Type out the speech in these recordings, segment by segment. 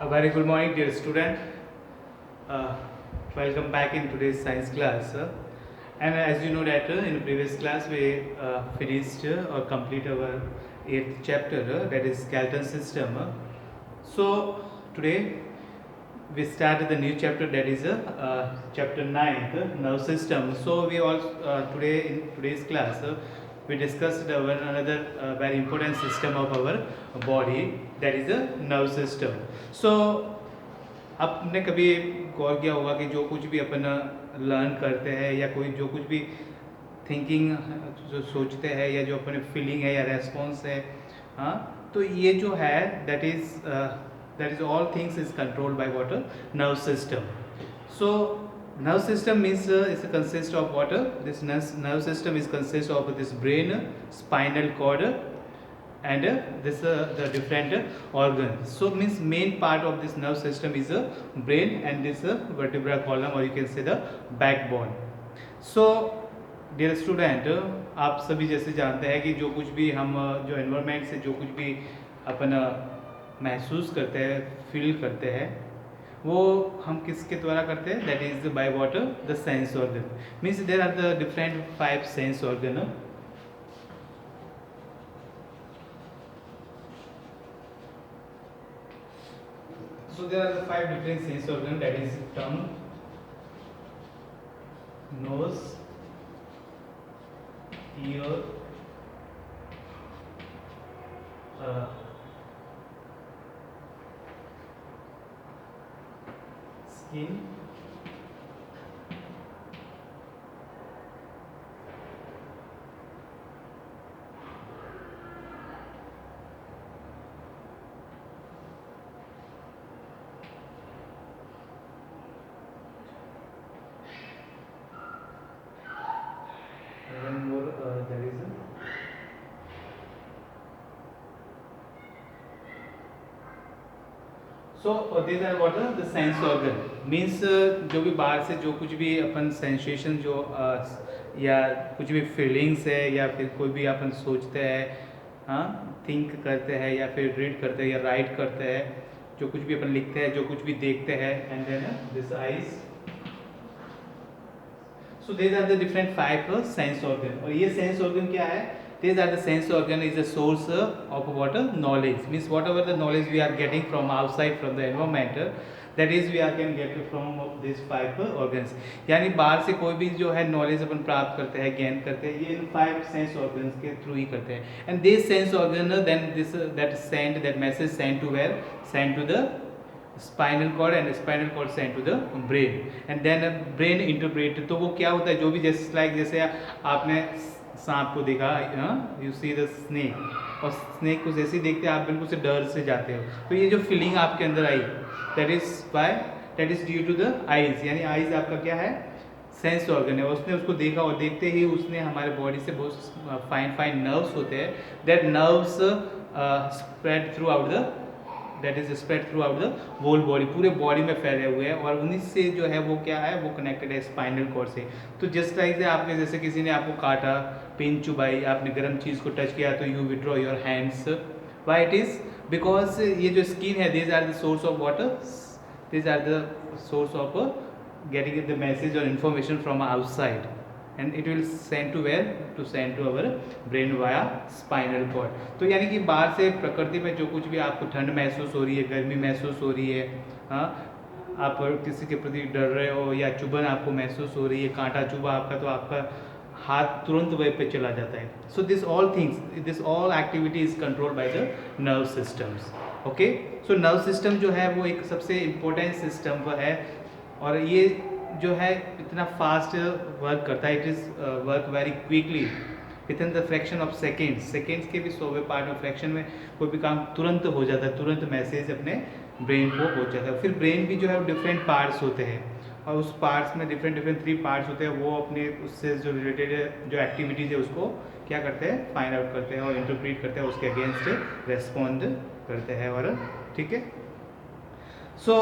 A very good morning, dear student. Uh, Welcome back in today's science class. And as you know that in the previous class we finished or complete our 8th chapter, that is skeleton system. So today we started the new chapter, that is chapter 9, nerve system. So we all today in today's class we discussed one another very important system of our body, that is the nerve system. So आपने कभी गौर किया होगा कि जो कुछ भी अपन learn करते हैं या कोई जो कुछ भी थिंकिंग जो सोचते हैं या जो अपने फीलिंग है या रेस्पॉन्स है, हाँ, तो ये जो है that is all things is controlled by water nerve system. So nerve system means is consist of what this nerve system is consist of this brain, spinal cord, and this the different organs. So means main part of this nerve system is brain and this vertebral column, or you can say the backbone. So dear student, आप सभी जैसे जानते हैं कि जो कुछ भी हम जो एनवायरनमेंट से जो कुछ भी अपन महसूस करते हैं, फील करते हैं, वो हम किसके द्वारा करते हैं? That is by water the sense organ. Means there are the different 5 sense organ. So there are the 5 different sense organ, that is tongue, nose, ear, skin, one more there is so these are what the sense organ. Means जो भी बाहर से जो कुछ भी अपन sensation जो या कुछ भी फीलिंग्स है या फिर कोई भी अपन सोचते हैं, हाँ, थिंक करते हैं या फिर रीड करते हैं या राइट करते हैं, जो कुछ भी अपन लिखते हैं, जो कुछ भी देखते हैं, and then this eyes. So these are the different 5 sense organ. और ये sense organ क्या है? These are the sense organ is a source of what knowledge. Means whatever the knowledge we are getting from outside, from the environment, that is we are can get from these 5 organs. यानी बाहर से कोई भी जो है knowledge अपन प्राप्त करते हैं, गेन करते हैं, ये इन 5 sense organs के थ्रू ही करते हैं. And this sense organ then this that message sent to where? Sent to the spinal cord, and spinal cord send to the brain, and then brain interpret. तो वो क्या होता है, जो भी जैसे लाइक जैसे आपने सांप को देखा, यू सी द स्नेक, और स्नेक को जैसे ही देखते हैं आप बिल्कुल से डर से जाते हो. तो ये जो फीलिंग आपके अंदर आई, that is due to the eyes. यानी आइज आपका क्या है? सेंस ऑर्गन है. उसने उसको देखा और देखते ही उसने हमारे बॉडी से बहुत फाइन नर्व्स होते हैं, that nerves spread throughout the that is spread throughout the whole body, पूरे बॉडी में फैले हुए हैं, और उन्हीं से जो है वो क्या है, वो कनेक्टेड है स्पाइनल कॉर्ड से. तो जिस टाइप से आपने जैसे किसी ने आपको काटा, पिन चुबाई, आपने गर्म चीज़ को टच किया, तो you withdraw your hands. Why it is? Because ये जो स्किन है, these are the source of water, these are the source of getting the message or information from outside, and it will send to where? To send to our brain via spinal cord. तो यानी कि बाहर से प्रकृति में जो कुछ भी आपको ठंड महसूस हो रही है, गर्मी महसूस हो रही है, हाँ, आप किसी के प्रति डर रहे हो या चुभन आपको महसूस हो रही है, कांटा चुभा आपका, तो आपका हाथ तुरंत वह पे चला जाता है. So this all things, this all activity is controlled by the nerve systems. Okay, so nerve system जो है वो एक सबसे इम्पोर्टेंट सिस्टम है, और ये जो है इतना फास्ट वर्क करता है. It is work very quickly with in the fraction of seconds के भी 100वें पार्ट में, फ्रैक्शन में कोई भी काम तुरंत हो जाता है, तुरंत मैसेज अपने ब्रेन को पहुंच जाता है. फिर ब्रेन भी जो है वो डिफरेंट पार्ट्स होते हैं, और उस पार्ट्स में डिफरेंट 3 पार्ट्स होते हैं. वो अपने उससे जो रिलेटेड जो एक्टिविटीज़ है उसको क्या करते हैं? फाइंड आउट करते हैं और इंटरप्रेट करते हैं, उसके अगेंस्ट रेस्पॉन्ड करते हैं. और ठीक है, सो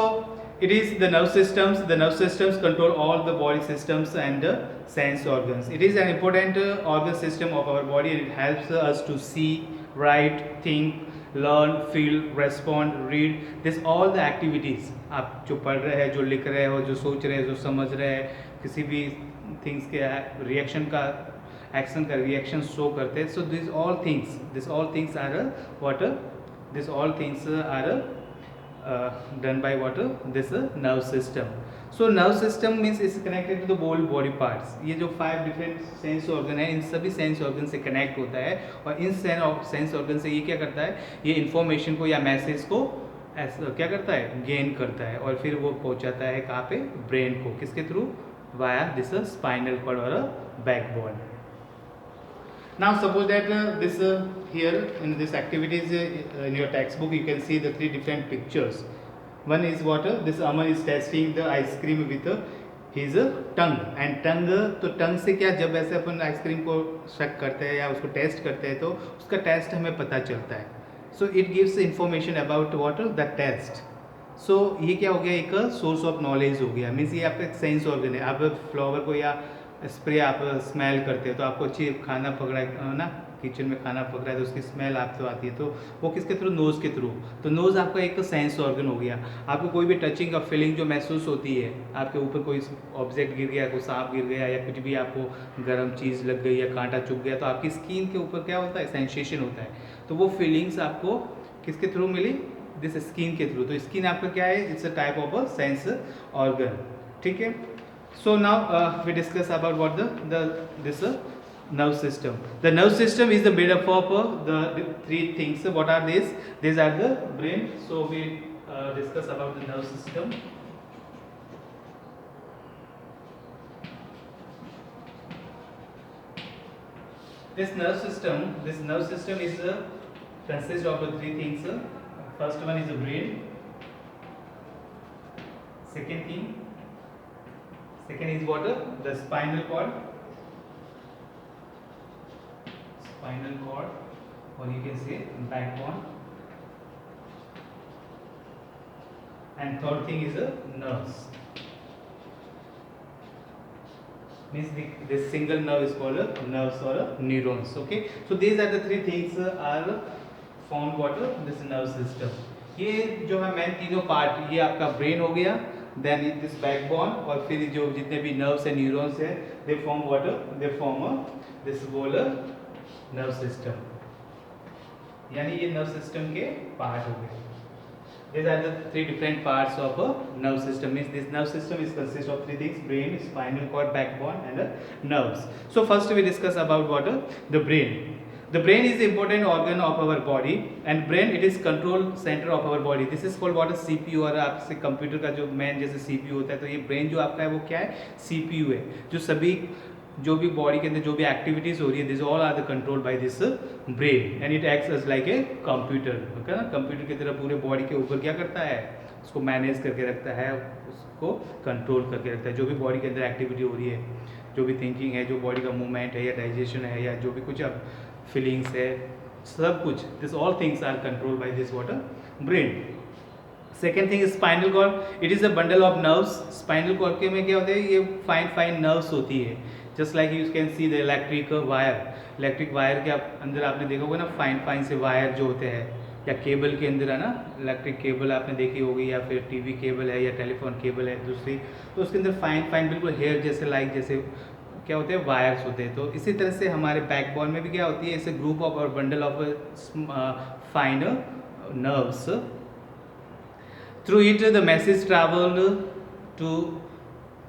it is the nerve systems control all the body systems and sense organs. It is an important organ system of our body, and it helps us to see, write, think, learn, feel, respond, read, this all the activities. आप जो पढ़ रहे हैं, जो लिख रहे हो, जो सोच रहे हैं, जो समझ रहे हैं, किसी भी थिंग्स के रिएक्शन का, एक्शन का रिएक्शन शो करते हैं। So this all things are what, this all things are done by what, this nerve system. So nerve system means is connected to the whole body parts. ये जो 5 different sense organ है, इन सभी sense organ से connect होता है और in sense organ से ये क्या करता है, ये इन्फॉर्मेशन को या मैसेज को क्या करता है, गेन करता है और फिर वो पहुंचाता है कहाँ पे, ब्रेन को, किसके थ्रू, वाया दिस स्पाइनल कॉर्ड और backbone. Now suppose that this here in this activities in your textbook you can see the 3 different pictures. One is what, this Aman is testing the ice cream with his tongue, and tongue, तो tongue से क्या, जब ऐसे अपन ice cream को शक करते हैं या उसको टेस्ट करते हैं तो उसका टेस्ट हमें पता चलता है. So it gives information about what, the test. So ये क्या हो गया, एक सोर्स ऑफ नॉलेज हो गया. मीन्स ये आपका एक सेंस ऑर्गन है. आप फ्लावर को या स्प्रे आप स्मेल करते हो तो आपको अच्छी खाना पकड़ा है ना, किचन में खाना पक रहा है तो उसकी स्मेल आपको आती है, तो वो किसके थ्रू, नोज़ के थ्रू. तो नोज़ आपका एक सेंस ऑर्गन हो गया. आपको कोई भी टचिंग का फीलिंग जो महसूस होती है, आपके ऊपर कोई ऑब्जेक्ट गिर गया, कोई सांप गिर गया या कुछ भी आपको गर्म चीज़ लग गई या कांटा चुभ गया, तो आपकी स्किन के ऊपर क्या होता है, सेंसेशन होता है. तो वो फीलिंग्स आपको किसके थ्रू मिली, दिस स्किन के थ्रू. तो स्किन आपका क्या है, it's a type of a sense organ. ठीक है. So now we discuss about what this nerve system. The nerve system is the made up of the 3 things. What are these? These are the brain. So we discuss about the nerve system. This nerve system is consists of the 3 things. First one is the brain. Second is what? The spinal cord, or you can say backbone, and third thing is the nerves. Means this single nerve is called nerves or neurons. Okay, so these are the 3 things are formed what, this nerve system. ये जो है main तीनों part, ये आपका brain हो गया, then this backbone, और फिर जो जितने भी नर्व्स है, न्यूरॉन्स है, they form what, they form this whole nerve system. यानी ये नर्व सिस्टम के पार्ट हो गए. These are the 3 different parts of a nerve system. Means this nerve system is consist of 3 things: brain, spinal cord, backbone, and nerves. So first we discuss about what, the brain. The brain is the important organ of our body, and brain it is control center of our body. This is called what, a CPU. और आपसे computer का जो main जैसे CPU होता है, तो ये brain जो आपका है वो क्या है, CPU है, जो सभी जो भी बॉडी के अंदर जो भी एक्टिविटीज हो रही है, this all are the control by this brain, and it acts as like a computer. Okay ना, कंप्यूटर की तरह पूरे बॉडी के ऊपर क्या करता है, उसको मैनेज करके रखता है, उसको कंट्रोल करके रखता है. जो भी बॉडी के अंदर एक्टिविटी हो रही है, जो भी थिंकिंग है, जो बॉडी का मूवमेंट है या डाइजेशन है या जो भी कुछ अब फीलिंग्स है, सब कुछ, this all things are control by this water brain. Second thing spinal cord. It is a bundle of nerves. Spinal cord के में क्या होते हैं, ये फाइन नर्व्स होती है. Just like you can see the electric wire के अंदर आपने देखा होगा ना, फाइन से वायर जो होते हैं, या केबल के अंदर है ना, इलेक्ट्रिक केबल आपने देखी होगी, या फिर टीवी केबल है या टेलीफोन केबल है दूसरी, तो उसके अंदर फाइन बिल्कुल हेयर जैसे जैसे क्या होते हैं, वायर्स होते हैं. तो इसी तरह से हमारे बैकबोन में भी क्या होती है, इसे ग्रुप ऑफ और bundle of fine nerves. Through it the message travel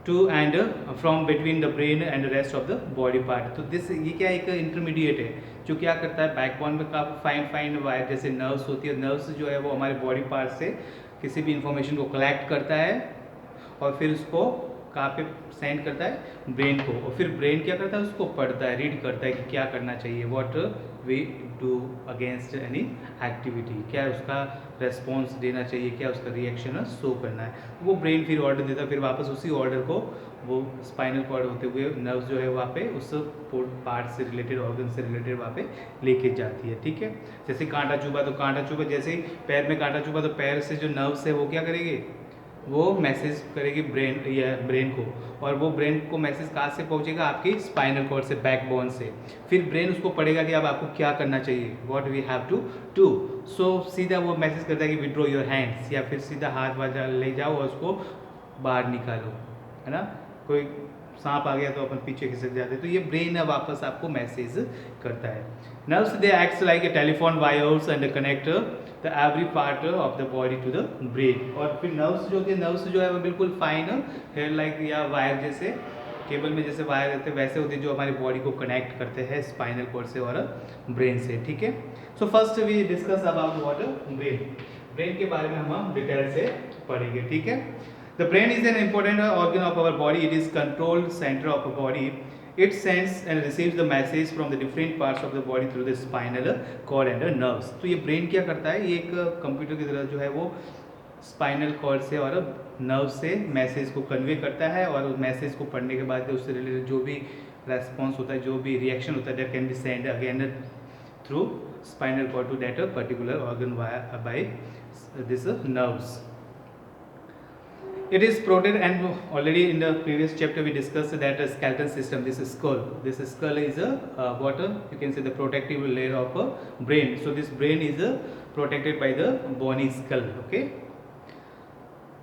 to and from between the brain and rest of the body part. तो दिस ये क्या एक इंटरमीडिएट है जो क्या करता है, बैकबोन में काफ़ी फाइन वायर जैसे नर्व्स होती है. नर्व्स जो है वो हमारे बॉडी पार्ट से किसी भी इंफॉर्मेशन को कलेक्ट करता है और फिर उसको कहाँ पे सेंड करता है, ब्रेन को, और फिर ब्रेन क्या करता है, उसको पढ़ता है, रीड करता है कि क्या करना चाहिए, what we do against any activity, क्या उसका रेस्पॉन्स देना चाहिए, क्या उसका रिएक्शन शो करना है. वो ब्रेन फिर ऑर्डर देता है, फिर वापस उसी ऑर्डर को वो स्पाइनल कॉर्ड होते हुए नर्व्स जो है वहाँ पे उस पार्ट से रिलेटेड, ऑर्गन से रिलेटेड वहाँ पे लेके जाती है. ठीक है. जैसे कांटा चुभा तो कांटा चुभा, जैसे ही पैर में कांटा चुभा तो पैर से जो नर्व्स है वो क्या करेंगे, वो मैसेज करेगी ब्रेन या ब्रेन को, और वो ब्रेन को मैसेज कहाँ से पहुँचेगा, आपकी स्पाइनल कॉर्ड से, बैकबोन से। फिर ब्रेन उसको पढ़ेगा कि अब आपको क्या करना चाहिए, what we have to do. So सीधा वो मैसेज करता है कि विड्रॉ योर हैंड्स, या फिर सीधा हाथ वाथ ले जाओ और उसको बाहर निकालो, है ना। कोई सांप आ गया तो अपन पीछे खिसक जाते हैं, तो ये ब्रेन वापस आपको मैसेज करता है। Nerves they acts like a telephone wires and connect the every part of the body to the brain. और फिर नर्व्स जो है वो बिल्कुल फाइन हेयर लाइक या वायर जैसे, केबल में जैसे वायर रहते हैं वैसे होते हैं, जो हमारी बॉडी को कनेक्ट करते हैं स्पाइनल कॉर्ड से और ब्रेन से, ठीक है। So first we discuss about what brain. Brain के बारे में हम डिटेल से पढ़ेंगे, ठीक है। The brain is an important organ of our body. It is control center of our body. It sends and receives the message from the different parts of the body through the spinal cord and the nerves. तो ये brain क्या करता है, ये एक computer की तरह जो है वो स्पाइनल कॉर्ड से और नर्व से मैसेज को कन्वे करता है, और उस मैसेज को पढ़ने के बाद उससे रिलेटेड जो भी रेस्पॉन्स होता है, जो भी रिएक्शन होता है, that can be send again through spinal cord to that particular organ by this nerves. It is protected, and already in the previous chapter we discussed that a skeleton system, this skull is a what you can say the protective layer of a brain. So this brain is protected by the bony skull, okay.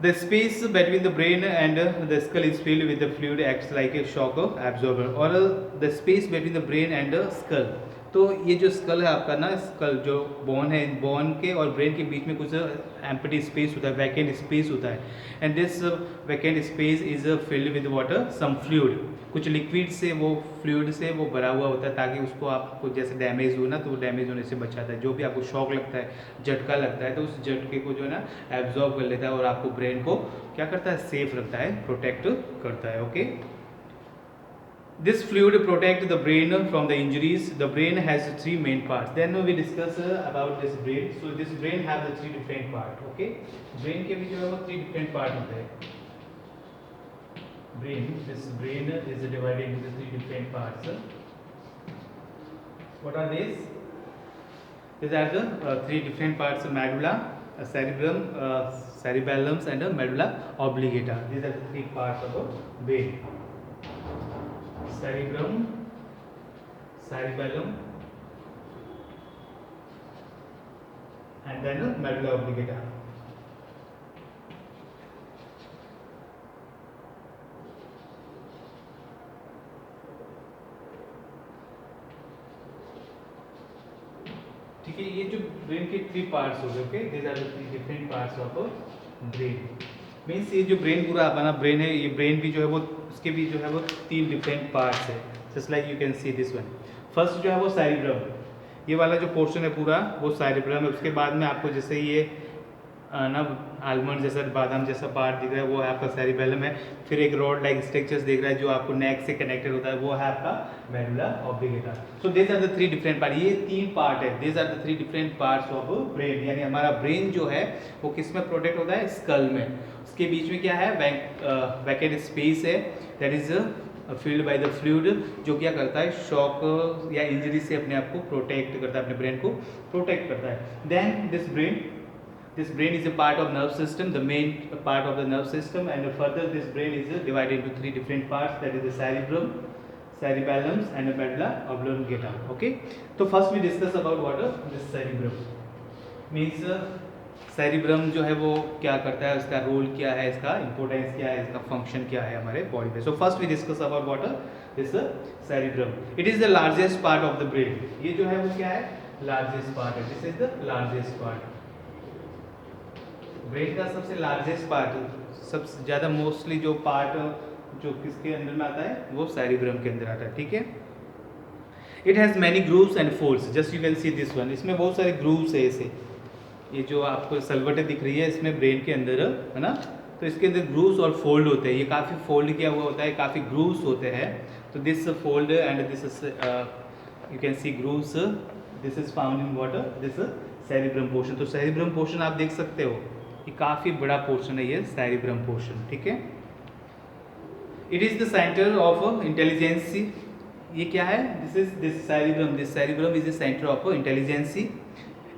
The space between the brain and the skull is filled with the fluid, acts like a shock absorber, or the space between the brain and the skull. तो ये जो school है आपका ना, school जो bone है, bone के और ब्रेन के बीच में कुछ एम्प्टी स्पेस होता है, वैकेंट स्पेस होता है, and this vacant space is filled with water some fluid, कुछ लिक्विड से, वो फ्लूइड से वो भरा हुआ होता है, ताकि उसको आपको जैसे डैमेज हो ना, तो वो डैमेज होने से बचाता है। जो भी आपको शॉक लगता है, झटका लगता है, तो उस झटके को जो है ना एब्जॉर्ब कर लेता है, और आपको ब्रेन को क्या करता है, सेफ रखता है, प्रोटेक्ट करता है, okay. This fluid protects the brain from the injuries. The brain has three main parts. Then we discuss about this brain. So this brain have the three different parts. Okay. Brain के भी जो है वो three different part होते हैं. This brain is divided into three different parts. What are these? These are the three different parts: medulla, cerebrum, cerebellum, and medulla oblongata. These are the three parts of the brain. Cerebrum, cerebellum, and then medulla oblongata. ठीक है, ये जो brain के three parts हो गए, okay, these are the three different parts of brain. Means ये जो brain पूरा अपना ब्रेन है, ये ब्रेन भी जो है वो, उसके भी जो है वो तीन डिफरेंट पार्ट्स है, just like you can see this one. First जो है वो सेरिब्रम, ये वाला जो पोर्शन है पूरा वो सेरिब्रम है। उसके बाद में आपको जैसे ये ना आलमंड जैसा, बादाम जैसा पार्ट दिख रहा है, वो है आपका सेरिबेलम है। फिर एक रॉड लाइक स्ट्रक्चर्स दिख रहा है जो आपको नेक से कनेक्टेड होता है, वो है आपका medulla oblongata. So this are the three different part, ये तीन पार्ट है, this are the three different parts of brain. यानी हमारा ब्रेन जो है वो किस में प्रोटेक्ट होता है, स्कल में। उसके बीच में क्या है, वैकेंट स्पेस है, that is field by the fluid, जो क्या करता है, शॉक या इंजरी से अपने आप को प्रोटेक्ट करता है, अपने ब्रेन को प्रोटेक्ट करता है। Then this brain is a part of nerve system, the main part of the nerve system, and further this brain is divided into three different parts, that is the cerebrum, cerebellum, and the medulla oblongata. Okay, so first we discuss about what this cerebrum means. cerebrum जो है वो क्या करता है, उसका role क्या है, इसका इंपॉर्टेंस क्या है, इसका फंक्शन क्या है हमारे बॉडी पे। So first we discuss about what this cerebrum. It is the largest part of the brain. ये जो है वो क्या है, लार्जेस्ट पार्ट है, this is the largest part. Brain का सबसे लार्जेस्ट पार्ट, सबसे ज़्यादा मोस्टली जो पार्ट जो किसके अंदर में आता है, वो सेरिब्रम के अंदर आता है, ठीक है। It has many grooves and folds, just you can see this one, इसमें बहुत सारे ग्रूव्स है ऐसे, ये जो आपको सलवटें दिख रही है इसमें ब्रेन के अंदर है ना, तो इसके अंदर ग्रूव्स और फोल्ड होते हैं, ये काफ़ी फोल्ड किया हुआ होता है, काफ़ी ग्रूव्स होते हैं। तो this fold and this you can see grooves, this is found in water, this cerebrum portion. तो सेरिब्रम पोर्शन आप देख सकते हो, ये काफ़ी बड़ा पोर्शन है, ये सेरिब्रम पोर्शन, ठीक है। It is the centre of intelligence, ये क्या है, this cerebrum is the centre of intelligence.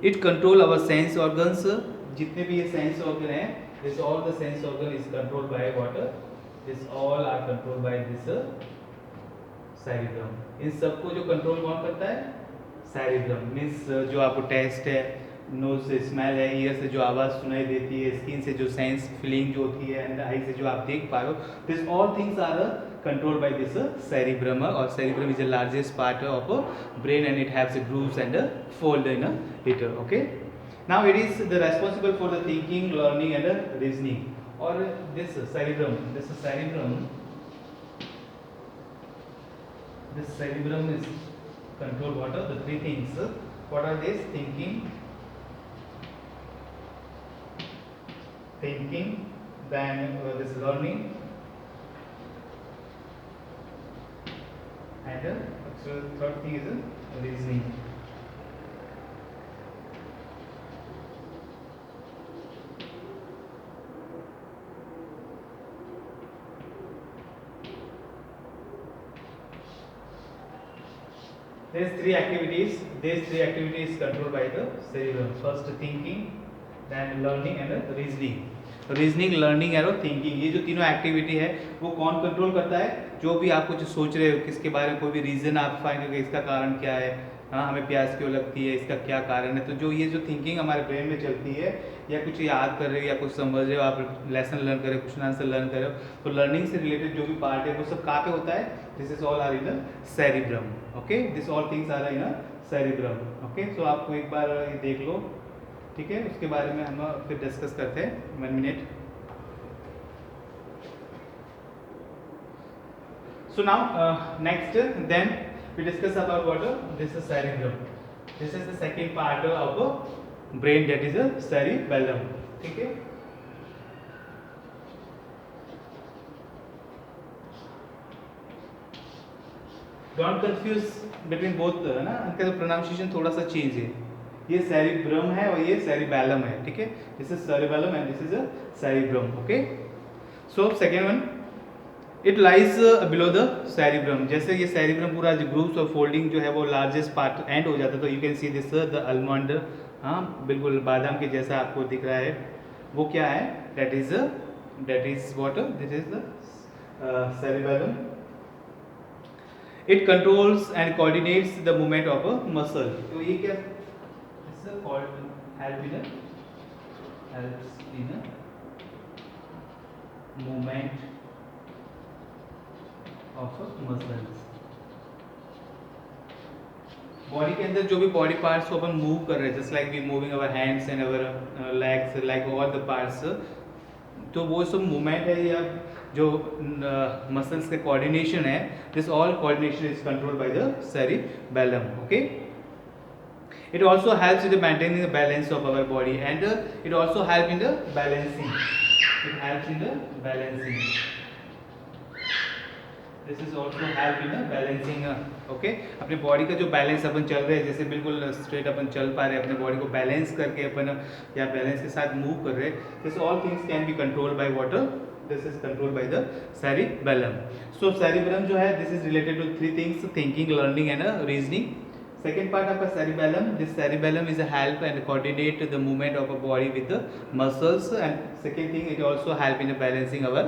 It control our sense organs, जितने भी ये सेंस ऑर्गन है This all the sense organ is controlled by what? This all are controlled by this cerebrum. इन सबको जो control कौन करता है? Cerebrum. Means जो आपको टेस्ट है, नोज से स्मेल है, ईयर से जो आवाज़ सुनाई देती है, स्किन से जो सेंस फीलिंग जो होती है, एंड आई से जो आप देख पा रहे हो, this all things are controlled by this cerebrum, or cerebrum is the largest part of brain and it has grooves and fold in it. Okay, now it is the responsible for the thinking, learning and reasoning. Or this cerebrum is control what are the three things. What are these? Thinking, then this learning, and third thing is reasoning. These three activities controlled by the cerebrum. First thinking, then learning and reasoning. Reasoning, learning arrow thinking, ये जो तीनों activity है वो कौन control करता है? जो भी आप कुछ सोच रहे हो, किसके बारे में कोई भी रीज़न आप फाइंड करोगे, इसका कारण क्या है, हाँ हमें प्यास क्यों लगती है, इसका क्या कारण है, तो जो ये जो थिंकिंग हमारे ब्रेन में चलती है, या कुछ याद कर रहे हो या कुछ समझ रहे हो, आप लेसन लर्न कर रहे हो, क्वेश्चन आंसर लर्न कर रहे हो, तो लर्निंग से रिलेटेड जो भी पार्ट है वो सब कहाँ पे होता है? This is all are in the cerebrum. Okay, this all things are in a cerebrum. Okay, so आपको एक बार ये देख लो, ठीक है, उसके बारे में हम फिर डिस्कस करते हैं. 1 minute. So now next then we discuss about what this is cerebrum. This is the second part of brain, that is a cerebellum. ठीक है. Don't confuse between both, है ना, इनका जो प्रोनाउंसिएशन थोड़ा सा चेंज है. ये cerebrum है और ये cerebellum है. ठीक है, this is cerebellum and this is a cerebrum. Okay, so second one, it lies below the cerebrum. जैसे ये सेरिब्रम पूरा ग्रूव्स और फोल्डिंग जो है वो लार्जेस्ट पार्ट एंड हो जाता है, तो you can see this the almond, हाँ बिल्कुल बादाम के जैसा आपको दिख रहा है, वो क्या है? That is what? This is the cerebellum. It controls and coordinates the movement of a muscle. तो ये क्या help in movement of muscles. Body के अंदर जो भी बॉडी पार्ट्स को अपन मूव कर रहे हैं, just like we moving our hands and our legs, like all the parts, तो वो सब मूवमेंट है या जो मसल्स के कोऑर्डिनेशन है, this all coordination is controlled by the cerebellum. Okay, it also helps in the maintaining the balance of our body, and it also help in the balancing. It helps in the balancing. This is also help in balancing. Okay, अपने body का जो balance अपन चल रहे हैं, जैसे बिल्कुल straight अपन चल पा रहे हैं, अपने बॉडी को बैलेंस करके अपन या बैलेंस के साथ मूव कर रहे हैं, this all things can be controlled by water. This is controlled by the cerebellum. So cerebellum जो है, this is related to three things: thinking, learning and reasoning. Second part of a cerebellum, this cerebellum is a help and coordinate the movement of a body with the muscles, and second thing, it also help in balancing our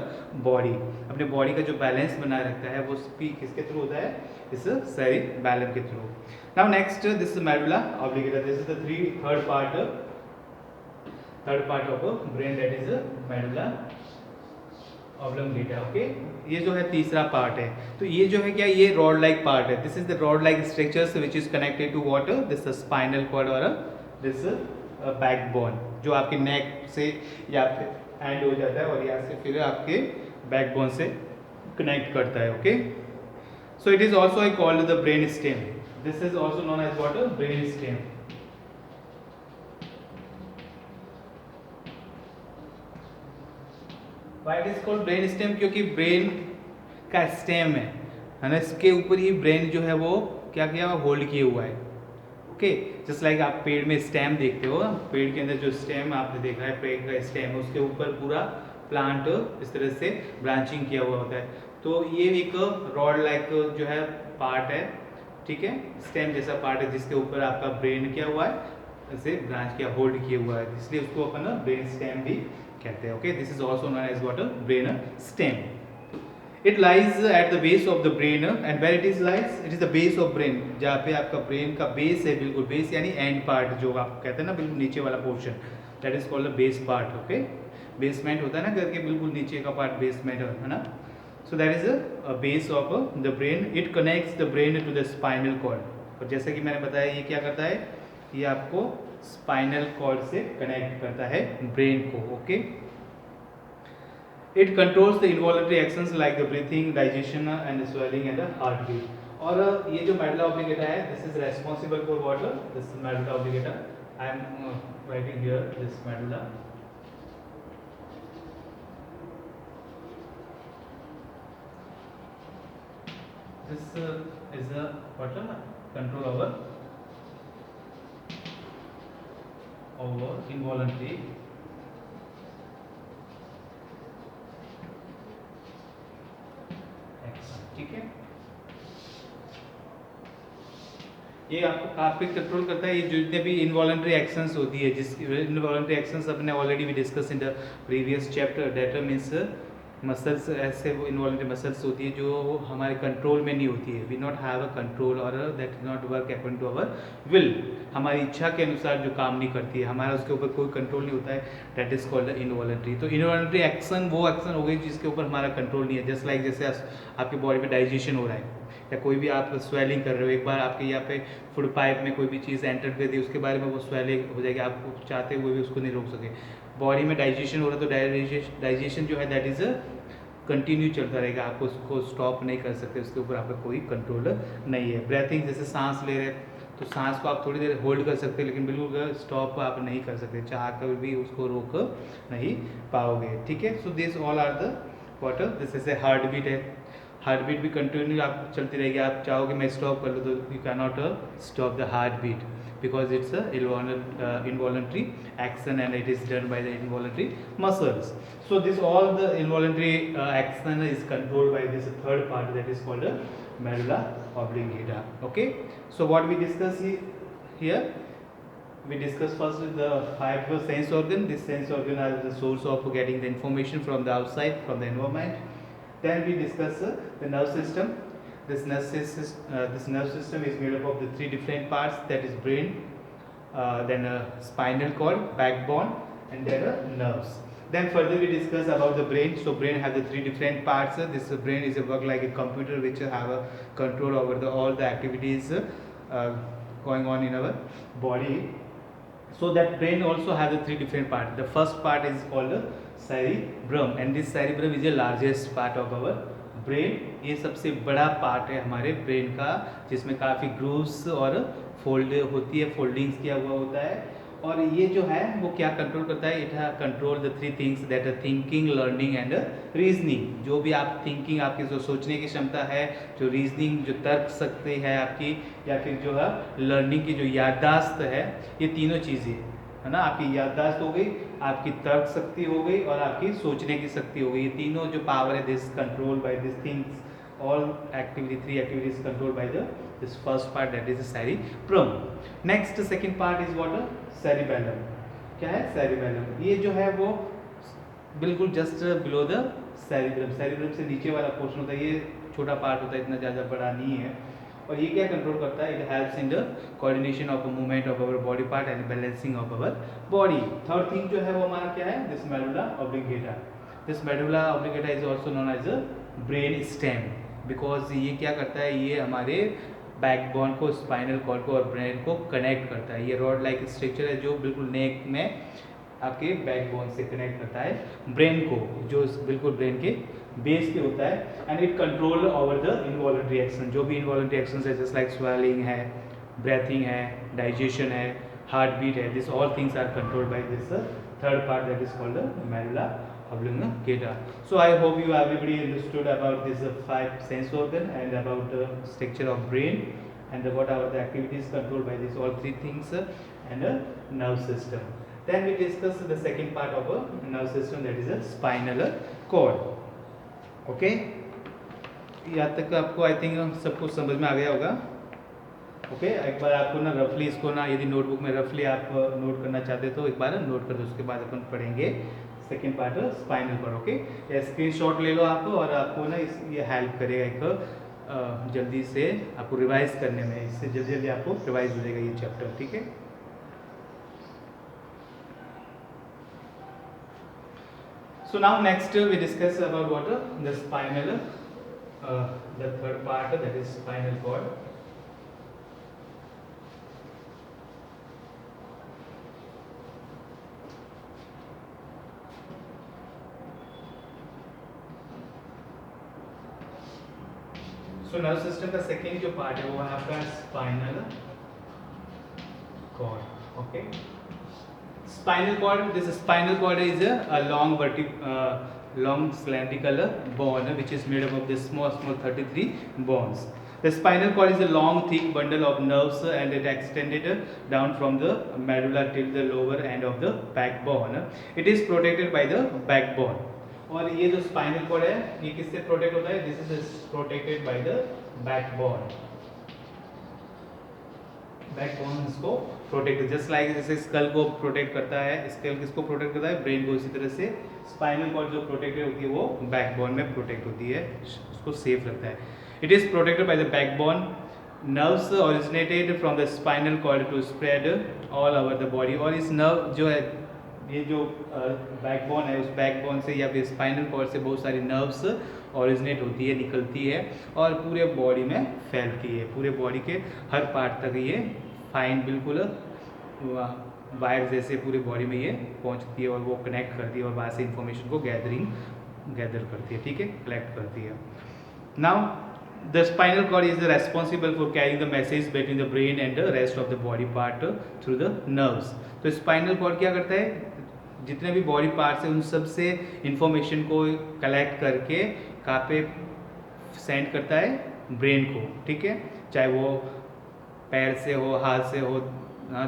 body. अपने body का जो balance बनाए रखता है वो किसके through होता है? इस cerebellum के through. Now next, this is medulla oblongata. This is the third part of a brain, that is medulla oblongata. Okay, ये जो है तीसरा पार्ट है. तो ये जो है क्या, ये रॉड लाइक पार्ट है. This is the rod like structures which is connected to water, this spinal cord और दिस बैकबोन, जो आपके नेक से या एंड हो जाता है और यहाँ से फिर आपके बैकबोन से कनेक्ट करता है. Okay, so it is also called the brain stem. This is also known as what? Brain stem. Why it is called brain stem? क्योंकि ब्रेन का स्टेम है ना, इसके ऊपर ही ब्रेन जो है वो क्या किया हुआ, होल्ड किए हुआ है. ओके, जस्ट लाइक आप पेड़ में स्टेम देखते हो, पेड़ के अंदर जो स्टेम आपने देखा है, पेड़ का स्टेम है, उसके ऊपर पूरा प्लांट इस तरह से ब्रांचिंग किया हुआ होता है. तो ये एक रॉड लाइक जो है पार्ट है, ठीक है, स्टेम जैसा पार्ट है, जिसके ऊपर आपका ब्रेन क्या हुआ है, ऐसे ब्रांच किया, होल्ड किया हुआ है, इसलिए उसको अपन ब्रेन स्टेम भी कहते हैं. Okay, this is also known as what, brain stem. It lies at the base of the brain and where it is lies, it is the base of brain, जहाँ पे आपका ब्रेन का base है, बिल्कुल base यानी and part जो आप कहते हैं ना, बिल्कुल नीचे वाला portion, that is called the base part. Okay, basement होता है ना घर के बिल्कुल नीचे का पार्ट, बेसमेंट है ना. So that is a base of the brain. It connects the brain to the spinal cord. और जैसे कि मैंने बताया, ये क्या करता है, ये आपको स्पाइनल कॉर्ड से कनेक्ट करता है ब्रेन को. Okay, it controls the involuntary actions like the breathing, digestion and swallowing and heart beat. और ये जो मेडुला ऑब्लिंगेटा है, this is responsible for what, this medulla oblongata. I am writing here this medulla. This is a what, control over involuntary action. ठीक है, ये आपको काफी control करता है. ये जितने भी इनवॉलंटरी एक्शंस होती है, जिस इनवॉलंटरी एक्शंस अपने ऑलरेडी भी discuss in the previous chapter, that means muscles, ऐसे वो इनवॉलंटरी मसल्स होती है जो हमारे कंट्रोल में नहीं होती है. We not have a control और that not work according to our will. हमारी इच्छा के अनुसार जो काम नहीं करती है, हमारा उसके ऊपर कोई कंट्रोल नहीं होता है, दैट इज कॉल्ड इनवॉलंटरी. तो इनवॉलंटरी एक्शन वो एक्शन हो गई जिसके ऊपर हमारा कंट्रोल नहीं है. जस्ट लाइक जैसे आपकी बॉडी में डाइजेशन हो रहा है, या कोई भी आप स्वेलिंग कर रहे हो, एक बार आपके यहाँ पे फूड पाइप में कोई भी चीज़ एंटर कर दी, उसके बारे में वो स्वेलिंग हो जाएगी, आप चाहते हुए भी उसको नहीं रोक सके. बॉडी में डाइजेशन हो रहा है तो डाइजेशन जो है दैट इज कंटिन्यू चलता रहेगा, आप उसको स्टॉप नहीं कर सकते, उसके ऊपर आपका कोई कंट्रोल नहीं है. ब्रेथिंग, जैसे सांस ले रहे तो सांस को आप थोड़ी देर होल्ड कर सकते हैं, लेकिन बिल्कुल स्टॉप आप नहीं कर सकते, चाह कर भी उसको रोक नहीं पाओगे. ठीक है, so this all are the what, this is a heart beat है. हार्ट बीट भी कंटिन्यू आप चलती रहेगी. आप चाहोगे मैं स्टॉप कर लूँ तो you can not stop the heart beat because it's a involuntary action and it is done by the involuntary muscles. So this all the involuntary action is controlled by this third part that is called the medulla oblongata. Okay, so what we discuss here, we discuss first the five sense organ. This sense organ are the source of getting the information from the outside, from the environment. Then we discuss the nerve system. This nerve system is made up of the three different parts, that is brain, then a spinal cord, backbone, and then nerves. Then further we discuss about the brain. So brain has the three different parts. This brain is a work like a computer which have a control over all the activities going on in our body. So that brain also has the three different parts. The first part is called the cerebrum, and this cerebrum is the largest part of our brain. ये सबसे बड़ा part है हमारे brain का, जिसमें काफ़ी grooves और fold होती है, फोल्डिंग्स किया हुआ होता है. और ये जो है वो क्या कंट्रोल करता है, it control the three things that are thinking, learning and reasoning. जो भी आप थिंकिंग, आपकी जो सोचने की क्षमता है, जो रीजनिंग, जो तर्क शक्ति है आपकी, या फिर जो है लर्निंग की जो याददाश्त है, ये तीनों चीज़ें है ना. आपकी याददाश्त हो गई, आपकी तर्क शक्ति हो गई और आपकी सोचने की शक्ति हो गई. ये तीनों जो पावर है, this control by this things, all activity, three activities control by the this first part that is cerebrum. Next second part is what, cerebellum. क्या है सेरिबेलम? ये जो है वो बिल्कुल just below the cerebrum, cerebrum से नीचे वाला पोर्शन होता है. ये छोटा पार्ट होता है, इतना ज़्यादा बड़ा नहीं है. और ये क्या कंट्रोल करता है, it helps in the coordination of movement of our body part and balancing of our body. Third thing जो है वो हमारा क्या है, this medulla oblongata. This medulla oblongata is also known as a brain stem, because ये क्या करता है, ये हमारे बैकबोन को, स्पाइनल कॉर्ड को और ब्रेन को कनेक्ट करता है. ये रॉड लाइक स्ट्रक्चर है जो बिल्कुल नेक में आपके बैकबोन से कनेक्ट करता है ब्रेन को, जो बिल्कुल ब्रेन के बेस पे होता है. And it control over the involuntary action. जो भी इनवॉलंटरी एक्शन है, जस्ट लाइक स्वेलिंग है, ब्रेथिंग है, डाइजेशन है, हार्ट बीट है, this all things are controlled by this third part that is called the medulla oblongata. So I hope you everybody understood about this five sense organ and about the structure of brain and what are the activities controlled by these all three things and a nerve system. Then we discuss the second part of a nerve system, that is a spinal cord. Okay, यहाँ तक आपको I think सब कुछ समझ में आ गया होगा. Okay, एक बार आपको ना रफली इसको ना, यदि नोटबुक में रफली आप नोट करना चाहते तो एक बार नोट कर दो, उसके बाद अपन पढ़ेंगे second part spinal cord. Okay, या स्क्रीनशॉट ले लो आप, और आपको ना ये हेल्प करेगा एक जल्दी से आपको रिवाइज करने में, इससे जल्दी जल्दी आपको रिवाइज हो जाएगा ये चैप्टर। ठीक है, so now next we discuss about what the spinal the third part, that is spinal cord. So nerve system का सेकेंड जो पार्ट है वो है आपका spinal cord. Okay, spinal cord, this spinal cord is a long cylindrical bone which is made up of this small 33 bones. The spinal cord is a long thick bundle of nerves and it extended down from the medulla till the lower end of the backbone. It is protected by the backbone. और ये जो spinal cord है ये किससे protect होता है? This is protected by the backbone. Backbone इसको protect, just like जैसे स्कल को प्रोटेक्ट करता है, स्कल किसको प्रोटेक्ट करता है? ब्रेन को। इसी तरह से स्पाइनल कॉर्ड जो प्रोटेक्टेड होती है वो बैकबोन में प्रोटेक्ट होती है, उसको सेफ रखता है। It is protected by the backbone. Nerves originated from the spinal cord to spread all over the body. और इस नर्व जो है, ये जो बैकबोन है, उस बैकबोन से या फिर स्पाइनल कॉर्ड से बहुत सारी नर्व्स ओरिजिनेट होती है, निकलती है और पूरे बॉडी में फैलती है। पूरे बॉडी के हर पार्ट तक ये फाइन बिल्कुल वायर जैसे पूरे बॉडी में ये पहुंचती है और वो कनेक्ट करती है और वहाँ से इंफॉर्मेशन को गैदर करती है। ठीक है, कलेक्ट करती है। Now the spinal cord is responsible for carrying the message between the brain and the rest of the body part through the nerves. तो स्पाइनल कॉर्ड क्या करता है? जितने भी बॉडी पार्ट्स हैं उन सब से इंफॉर्मेशन को कलेक्ट करके कहाँ पे सेंड करता है? ब्रेन को। ठीक है, चाहे वो पैर से हो, हाथ से हो,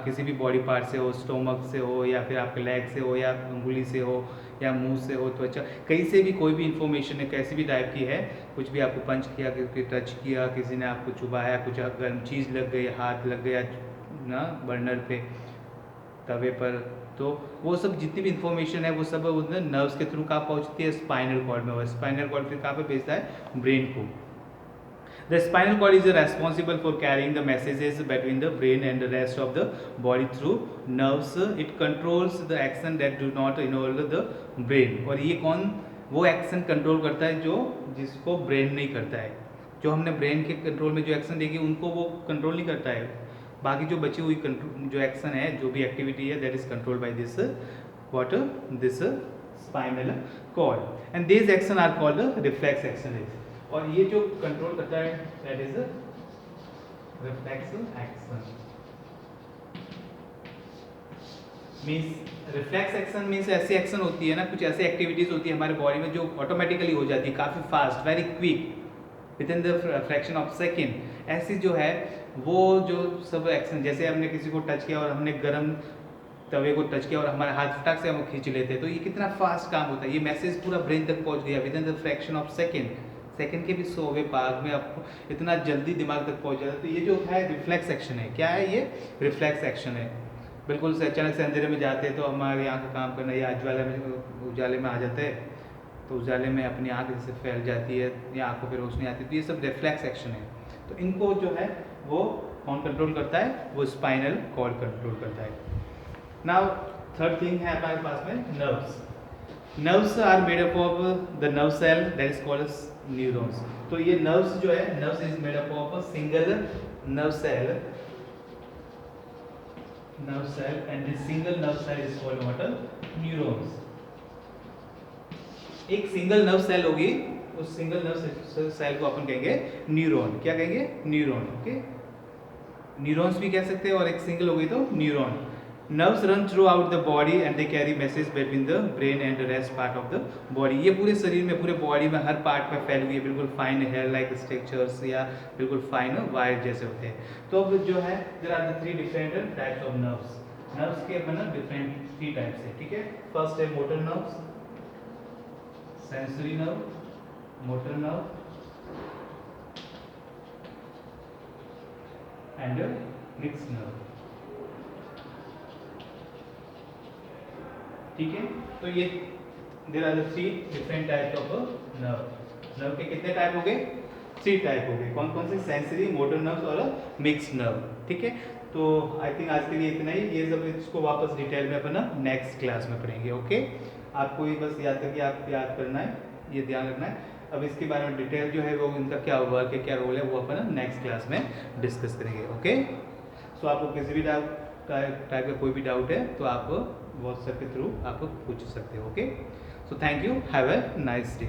किसी भी बॉडी पार्ट से हो, स्टोमक से हो या फिर आपके लेग से हो या उंगली से हो या मुंह से हो, त्वचा, कहीं से भी कोई भी इंफॉर्मेशन है, कैसी भी टाइप की है, कुछ भी आपको पंच किया, किसी टच किया, किसी ने आपको चुभाया, कुछ गर्म चीज़ लग गई, हाथ लग गया ना बर्नर पे, तवे पर, तो वो सब जितनी भी इंफॉर्मेशन है वो सब नर्व्स के थ्रू कहाँ पहुँचती है? स्पाइनल कॉर्ड में। और स्पाइनल कॉर्ड फिर कहाँ पे भेजता है? ब्रेन को। The spinal cord is responsible for carrying the messages between the brain and the rest of the body through nerves. It controls the action that do not involve the brain. और ये कौन वो action control करता है जो जिसको brain नहीं करता है? जो हमने ब्रेन के कंट्रोल में जो एक्शन देखे उनको वो कंट्रोल नहीं करता है। बाकी जो बची हुई जो एक्शन है, जो भी एक्टिविटी है, that is controlled by this what this spinal cord and this action are called reflex action. और ये जो कंट्रोल करता है that is reflex action. Means reflex action means ऐसी एक्शन होती है ना, कुछ ऐसी एक्टिविटीज होती है हमारे बॉडी में जो ऑटोमेटिकली हो जाती है, काफ़ी fast, very quick, with in the fraction of second. ऐसी जो है वो जो सब एक्शन, जैसे हमने किसी को टच किया और हमने गर्म तवे को टच किया और हमारे हाथ फटाक से हम खींच लेते हैं, तो ये कितना फास्ट काम होता है। ये मैसेज पूरा ब्रेन तक पहुंच गया with in the fraction of second के भी 100वें भाग में आपको इतना जल्दी दिमाग तक पहुंच जाता है। तो ये जो है रिफ्लेक्स एक्शन है। क्या है ये? रिफ्लेक्स एक्शन है। बिल्कुल से अचानक से अंधेरे में जाते हैं तो हमारे आँख का काम करना या उजाले में आ जाते हैं तो उजाले में अपनी आँख जैसे फैल जाती है या आँखों पर रोशनी आती है, तो ये सब रिफ्लेक्स एक्शन है। तो इनको जो है वो कौन कंट्रोल करता है? वो स्पाइनल कॉर्ड कंट्रोल करता है। नाउ थर्ड थिंग है हमारे पास में nerves. Nerves are made up of the nerve cell that is called neurons. तो ये नर्व्स जो है, nerves is made up of a single nerve cell and this single nerve cell is called what? Neurons. एक single nerve cell होगी, उस single nerve cell को अपन कहेंगे neuron. क्या कहेंगे? न्यूरॉन। ओके, न्यूरॉन्स भी कह सकते हैं और एक सिंगल हो गई तो neuron. Nerves run through out the body and they carry message between the brain and the rest part of the body. ये पूरे शरीर में, पूरे बॉडी में हर पार्ट में फैली हुई है, बिल्कुल फाइन हेयर लाइक स्ट्रक्चर्स या बिल्कुल फाइन वायर जैसे होते हैं। तो अब जो है there are the 3 different types of nerves. Nerves के अपन डिफरेंट 3 टाइप्स है। ठीक है, फर्स्ट है motor nerves, sensory nerve, motor nerve and mix nerve. ठीक है, तो ये there are the 3 different types of nerve. Nerve के कितने टाइप हो गए? 3 टाइप हो गए। कौन कौन से? सेंसरी, मोटर नर्व्स और मिक्स नर्व। ठीक है, तो आई थिंक आज के लिए इतना ही। ये सब इसको वापस डिटेल में अपन नेक्स्ट क्लास में पढ़ेंगे। ओके, आपको ये बस याद करके आप याद करना है, ये ध्यान रखना है। अब इसके बारे में डिटेल जो है वो इनका क्या वर्क है, क्या रोल है, वो अपन नेक्स्ट क्लास में डिस्कस करेंगे। ओके, सो आपको किसी भी टाइप का कोई भी डाउट है तो आप व्हाट्सएप के थ्रू आप पूछ सकते हो। Okay, so thank you, have a nice day.